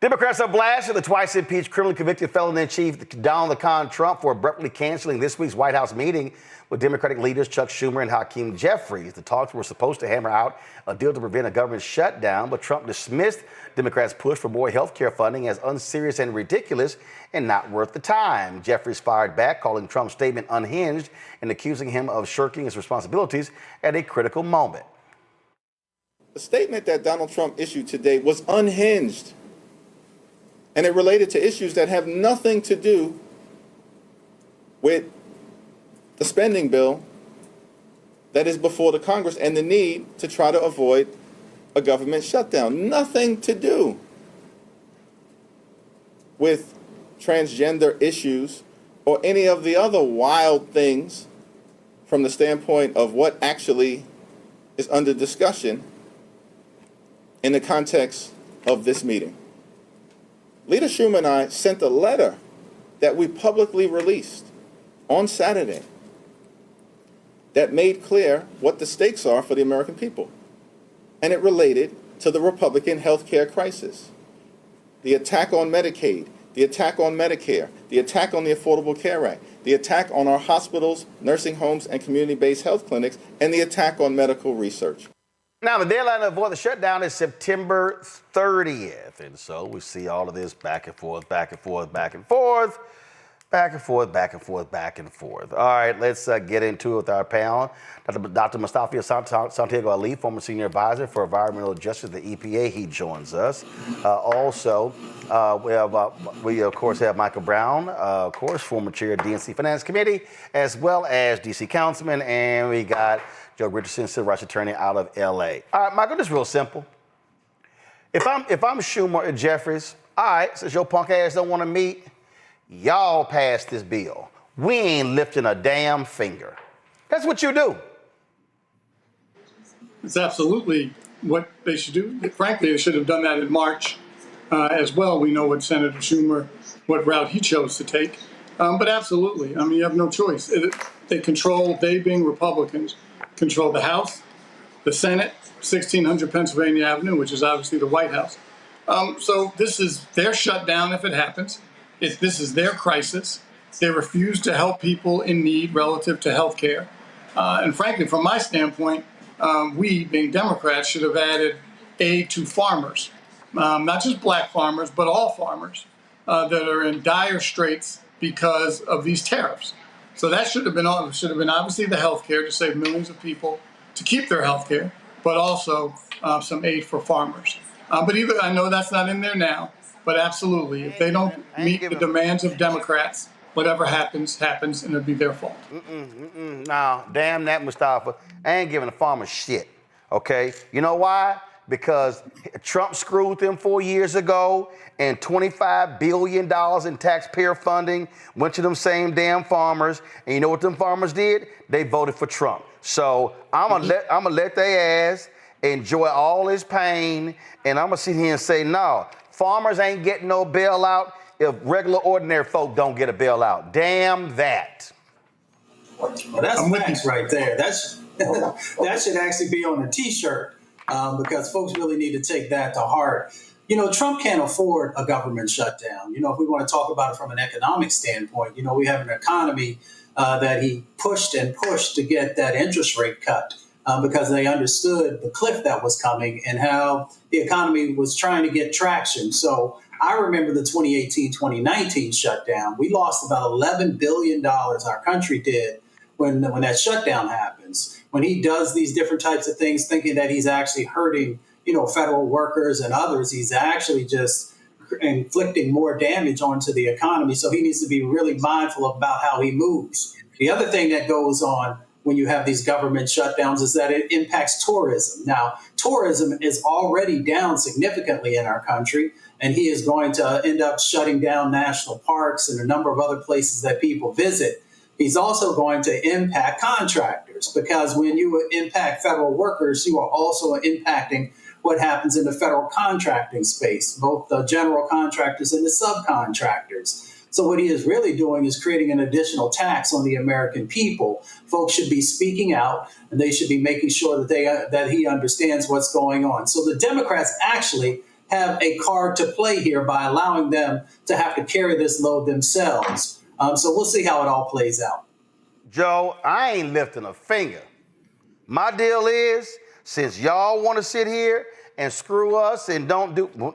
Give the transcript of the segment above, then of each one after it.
Democrats are blasting the twice impeached criminally convicted felon-in-chief Donald Trump for abruptly canceling this week's White House meeting with Democratic leaders Chuck Schumer and Hakeem Jeffries. The talks were supposed to hammer out a deal to prevent a government shutdown, but Trump dismissed Democrats' push for more health care funding as unserious and ridiculous and not worth the time. Jeffries fired back, calling Trump's statement unhinged and accusing him of shirking his responsibilities at a critical moment. The statement that Donald Trump issued today was unhinged. And it related to issues that have nothing to do with the spending bill that is before the Congress and the need to try to avoid a government shutdown. Nothing to do with transgender issues or any of the other wild things from the standpoint of what actually is under discussion in the context of this meeting. Leader Schumer and I sent a letter that we publicly released on Saturday that made clear what the stakes are for the American people. And it related to the Republican health care crisis, the attack on Medicaid, the attack on Medicare, the attack on the Affordable Care Act, the attack on our hospitals, nursing homes, and community-based health clinics, and the attack on medical research. Now, the deadline to avoid the shutdown is September 30th. And so we see all of this back and forth, back and forth, back and forth, back and forth, back and forth, back and forth. All right, let's get into it with our panel. Dr. Mustafa Ali, former senior advisor for environmental justice at the EPA, he joins us. Also, we of course have Michael Brown, of course, former chair of DNC Finance Committee, as well as DC Councilman, and we got Joe Richardson, civil rights attorney out of LA. All right, Michael, this is real simple. If I'm Schumer and Jeffries, all right, since your punk ass don't want to meet, y'all pass this bill. We ain't lifting a damn finger. That's what you do. It's absolutely what they should do. Frankly, they should have done that in March as well. We know what Senator Schumer, what route he chose to take. But absolutely, I mean, you have no choice. They being Republicans, control the House, the Senate, 1600 Pennsylvania Avenue, which is obviously the White House. So this is their shutdown if it happens. This is their crisis. They refuse to help people in need relative to health care. And frankly, from my standpoint, we, being Democrats, should have added aid to farmers, not just black farmers, but all farmers that are in dire straits because of these tariffs. So that should have been obviously the health care to save millions of people to keep their health care, but also some aid for farmers. But I know that's not in there now, but absolutely, if they don't meet the demands of Democrats, whatever happens, and it'll be their fault. No, damn that, Mustafa. I ain't giving the farmers shit, okay? You know why? Because Trump screwed them 4 years ago, and $25 billion in taxpayer funding went to them same damn farmers. And you know what them farmers did? They voted for Trump. So I'm gonna let their ass enjoy all his pain, and I'm gonna sit here and say, no, farmers ain't getting no bailout if regular, ordinary folk don't get a bailout. Damn that. Well, that's facts right there. That should actually be on a T-shirt because folks really need to take that to heart. You know, Trump can't afford a government shutdown. You know, if we want to talk about it from an economic standpoint, you know, we have an economy that he pushed and pushed to get that interest rate cut because they understood the cliff that was coming and how the economy was trying to get traction. So I remember the 2018-2019 shutdown. We lost about $11 billion, our country did, when that shutdown happens. When he does these different types of things, thinking that he's actually hurting, you know, federal workers and others, he's actually just inflicting more damage onto the economy. So he needs to be really mindful about how he moves. The other thing that goes on when you have these government shutdowns is that it impacts tourism. Now, tourism is already down significantly in our country, and he is going to end up shutting down national parks and a number of other places that people visit. He's also going to impact contractors because when you impact federal workers, you are also impacting what happens in the federal contracting space, both the general contractors and the subcontractors. So what he is really doing is creating an additional tax on the American people. Folks should be speaking out, and they should be making sure that he understands what's going on. So the Democrats actually have a card to play here by allowing them to have to carry this load themselves. So we'll see how it all plays out. Joe, I ain't lifting a finger. My deal is, since y'all want to sit here and screw us and don't do,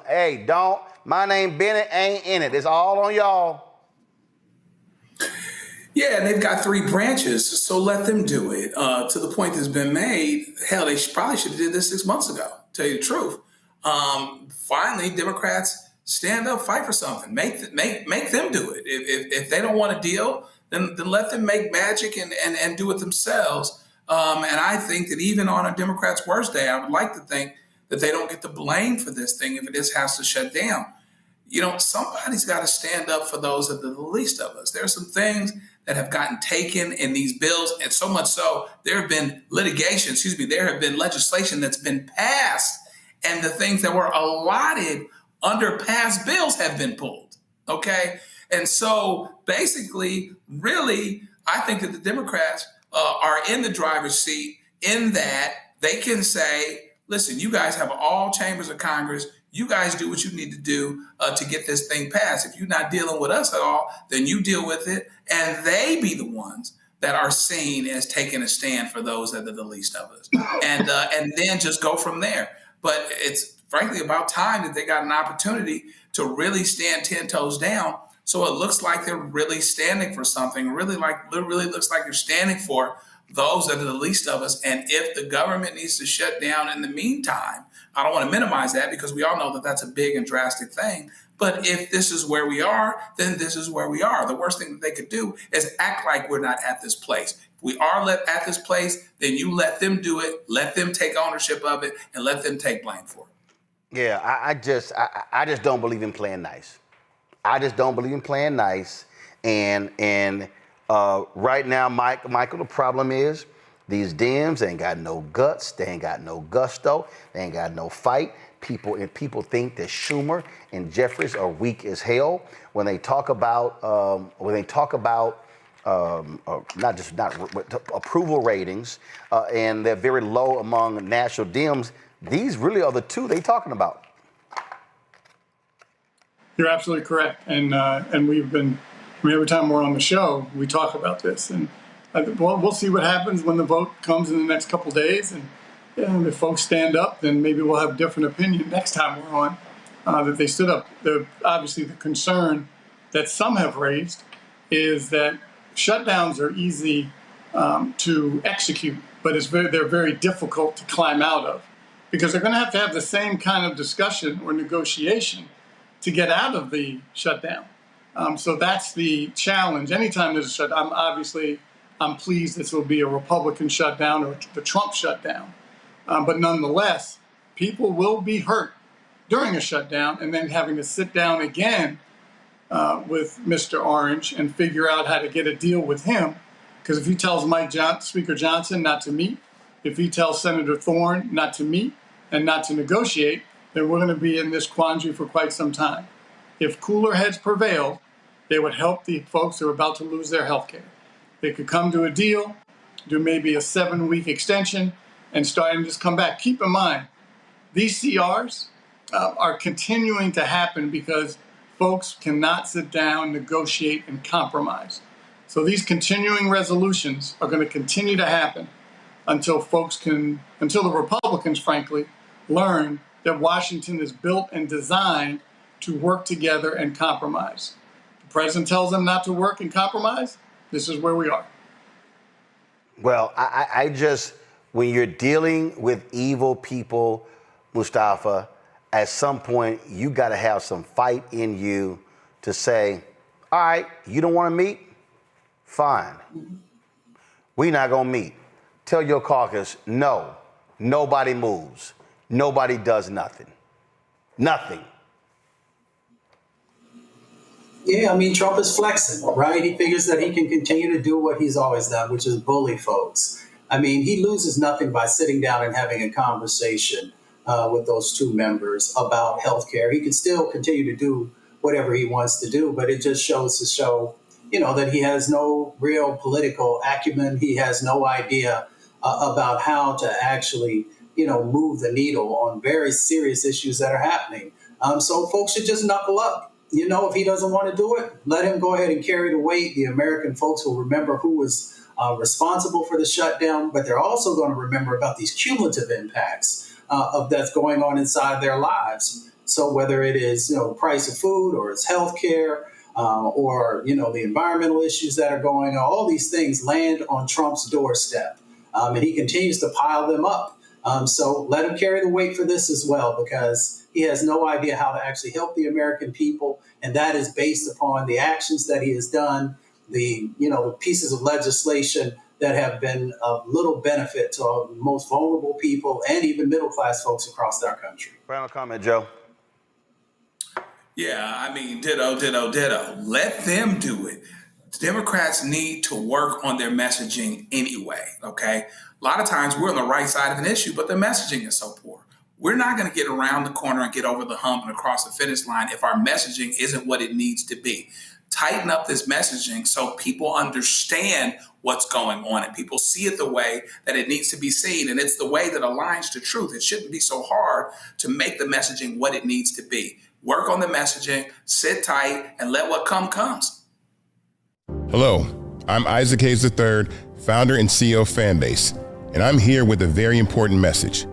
hey, don't, my name Bennett ain't in it. It's all on y'all. Yeah, and they've got three branches, so let them do it. To the point that's been made, hell, they probably should have did this 6 months ago, tell you the truth. Finally, Democrats stand up, fight for something. Make them do it. If they don't want a deal, then let them make magic and do it themselves. And I think that even on a Democrat's worst day, I would like to think that they don't get the blame for this thing if it just has to shut down. You know, somebody's got to stand up for those that are the least of us. There are some things that have gotten taken in these bills, and so much so, there have been there have been legislation that's been passed, and the things that were allotted under past bills have been pulled, okay? And so basically, really, I think that the Democrats are in the driver's seat in that they can say, listen, you guys have all chambers of Congress. You guys do what you need to do to get this thing passed. If you're not dealing with us at all, then you deal with it. And they be the ones that are seen as taking a stand for those that are the least of us. And then just go from there. But it's frankly about time that they got an opportunity to really stand 10 toes down. So it looks like they're really standing for something, really looks like they're standing for those that are the least of us. And if the government needs to shut down in the meantime, I don't want to minimize that because we all know that that's a big and drastic thing. But if this is where we are, then this is where we are. The worst thing that they could do is act like we're not at this place. If we are at this place, then you let them do it, let them take ownership of it, and let them take blame for it. Yeah, I just don't believe in playing nice. I just don't believe in playing nice. And right now, Michael, the problem is these Dems ain't got no guts. They ain't got no gusto. They ain't got no fight. People think that Schumer and Jeffries are weak as hell when they talk about approval ratings, and they're very low among national Dems. These really are the two they talking about. You're absolutely correct, and we've been. Every time we're on the show, we talk about this, and we'll see what happens when the vote comes in the next couple of days, and if folks stand up, then maybe we'll have a different opinion next time we're on. That they stood up. Obviously, the concern that some have raised is that shutdowns are easy to execute, but they're very difficult to climb out of because they're going to have the same kind of discussion or negotiation to get out of the shutdown. So that's the challenge. Anytime there's a shutdown, I'm pleased this will be a Republican shutdown or the Trump shutdown. But nonetheless, people will be hurt during a shutdown and then having to sit down again with Mr. Orange and figure out how to get a deal with him. Because if he tells Speaker Johnson not to meet, if he tells Senator Thorne not to meet and not to negotiate, then we're going to be in this quandary for quite some time. If cooler heads prevail, they would help the folks who are about to lose their health care. They could come to a deal, do maybe a 7-week extension, and start and just come back. Keep in mind, these CRs are continuing to happen because folks cannot sit down, negotiate, and compromise. So these continuing resolutions are going to continue to happen until the Republicans, frankly, learn that Washington is built and designed to work together and compromise. The president tells them not to work and compromise. This is where we are. Well, I just, when you're dealing with evil people, Mustafa, at some point you got to have some fight in you to say, all right, you don't want to meet? Fine. We're not going to meet. Tell your caucus, no, nobody moves. Nobody does nothing. Nothing. Yeah, I mean, Trump is flexing, right? He figures that he can continue to do what he's always done, which is bully folks. I mean, he loses nothing by sitting down and having a conversation with those two members about healthcare. He can still continue to do whatever he wants to do, but it just shows that he has no real political acumen. He has no idea about how to actually, move the needle on very serious issues that are happening. So folks should just knuckle up. If he doesn't want to do it, let him go ahead and carry the weight. The American folks will remember who was responsible for the shutdown, but they're also going to remember about these cumulative impacts of that's going on inside their lives. So whether it is, price of food, or it's healthcare, or the environmental issues that are going on, all these things land on Trump's doorstep, and he continues to pile them up. So let him carry the weight for this as well, because he has no idea how to actually help the American people, and that is based upon the actions that he has done, the pieces of legislation that have been of little benefit to the most vulnerable people and even middle-class folks across our country. Final comment, Joe. Yeah, ditto. Let them do it. Democrats need to work on their messaging anyway, okay? A lot of times we're on the right side of an issue, but the messaging is so poor. We're not going to get around the corner and get over the hump and across the finish line if our messaging isn't what it needs to be. Tighten up this messaging so people understand what's going on and people see it the way that it needs to be seen. And it's the way that aligns to truth. It shouldn't be so hard to make the messaging what it needs to be. Work on the messaging, sit tight, and let what comes. Hello, I'm Isaac Hayes III, founder and CEO of Fanbase, and I'm here with a very important message.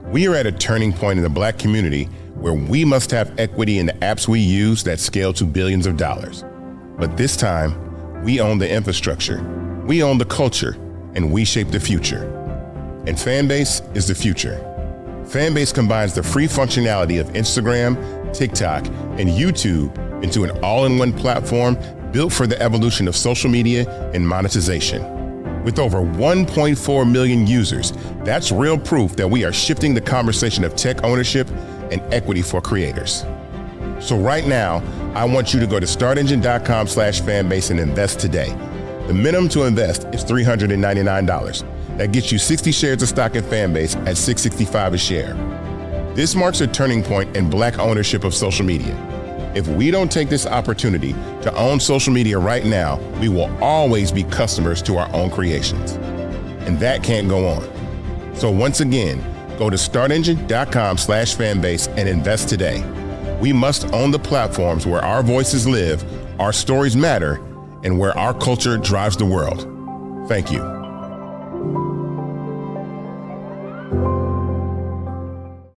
We are at a turning point in the Black community where we must have equity in the apps we use that scale to billions of dollars. But this time, we own the infrastructure, we own the culture, and we shape the future. And Fanbase is the future. Fanbase combines the free functionality of Instagram, TikTok, and YouTube into an all-in-one platform built for the evolution of social media and monetization. With over 1.4 million users, that's real proof that we are shifting the conversation of tech ownership and equity for creators. So right now, I want you to go to startengine.com/fanbase and invest today. The minimum to invest is $399. That gets you 60 shares of stock in Fanbase at $665 a share. This marks a turning point in Black ownership of social media. If we don't take this opportunity to own social media right now, we will always be customers to our own creations. And that can't go on. So once again, go to startengine.com/fanbase and invest today. We must own the platforms where our voices live, our stories matter, and where our culture drives the world. Thank you.